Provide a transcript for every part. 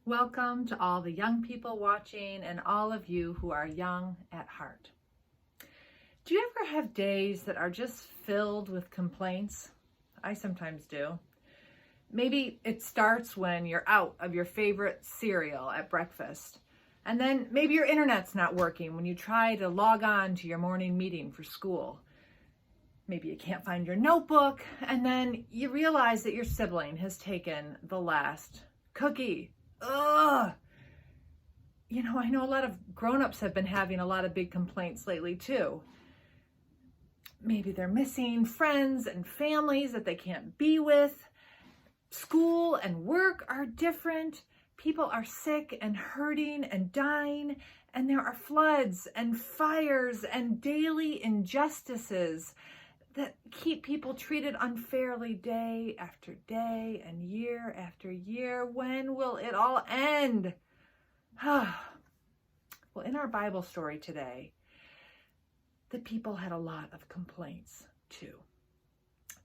Welcome to all the young people watching and all of you who are young at heart. Do you ever have days that are just filled with complaints? I sometimes do. Maybe it starts when you're out of your favorite cereal at breakfast. And then maybe your internet's not working when you try to log on to your morning meeting for school. Maybe you can't find your notebook, and then you realize that your sibling has taken the last cookie. Ugh! I know a lot of grown-ups have been having a lot of big complaints lately too. Maybe they're missing friends and families that they can't be with. School and work are different. People are sick and hurting and dying, and there are floods and fires and daily injustices that keep people treated unfairly day after day and year after year. When will it all end? Well, in our Bible story today, the people had a lot of complaints too.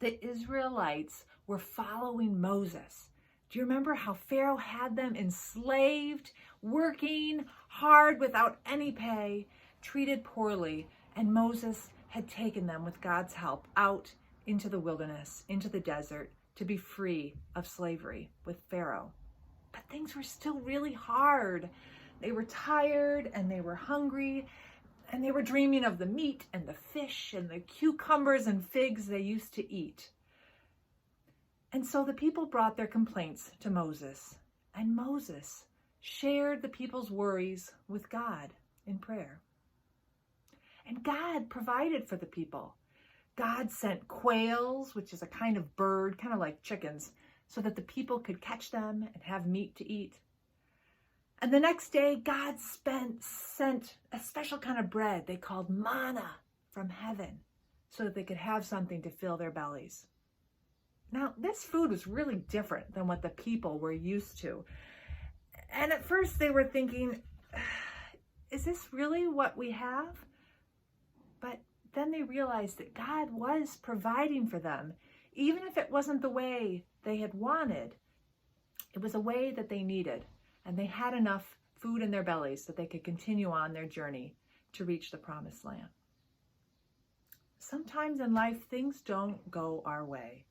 The Israelites were following Moses. Do you remember how Pharaoh had them enslaved, working hard without any pay, treated poorly, and Moses had taken them with God's help out into the wilderness, into the desert, to be free of slavery with Pharaoh. But things were still really hard. They were tired and they were hungry, and they were dreaming of the meat and the fish and the cucumbers and figs they used to eat. And so the people brought their complaints to Moses, and Moses shared the people's worries with God in prayer. And God provided for the people. God sent quails, which is a kind of bird, kind of like chickens, so that the people could catch them and have meat to eat. And the next day, God sent a special kind of bread they called manna from heaven, so that they could have something to fill their bellies. Now, this food was really different than what the people were used to. And at first they were thinking, is this really what we have? But then they realized that God was providing for them, even if it wasn't the way they had wanted. It was a way that they needed, and they had enough food in their bellies that they could continue on their journey to reach the promised land. Sometimes in life, things don't go our way,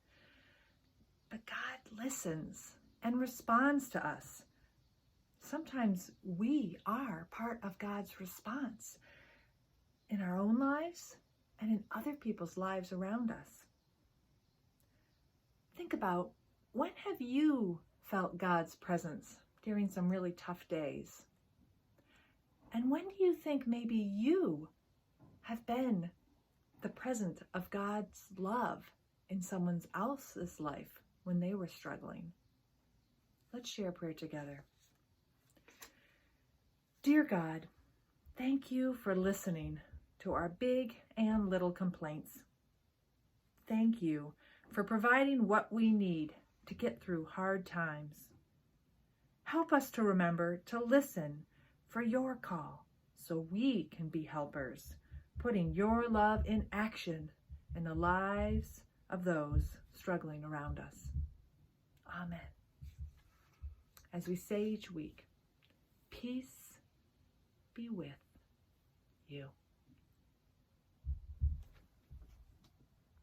but God listens and responds to us. Sometimes we are part of God's response in our own lives and in other people's lives around us. Think about, when have you felt God's presence during some really tough days? And when do you think maybe you have been the present of God's love in someone else's life when they were struggling? Let's share a prayer together. Dear God, thank you for listening to our big and little complaints. Thank you for providing what we need to get through hard times. Help us to remember to listen for your call so we can be helpers, putting your love in action in the lives of those struggling around us. Amen. As we say each week, peace be with you.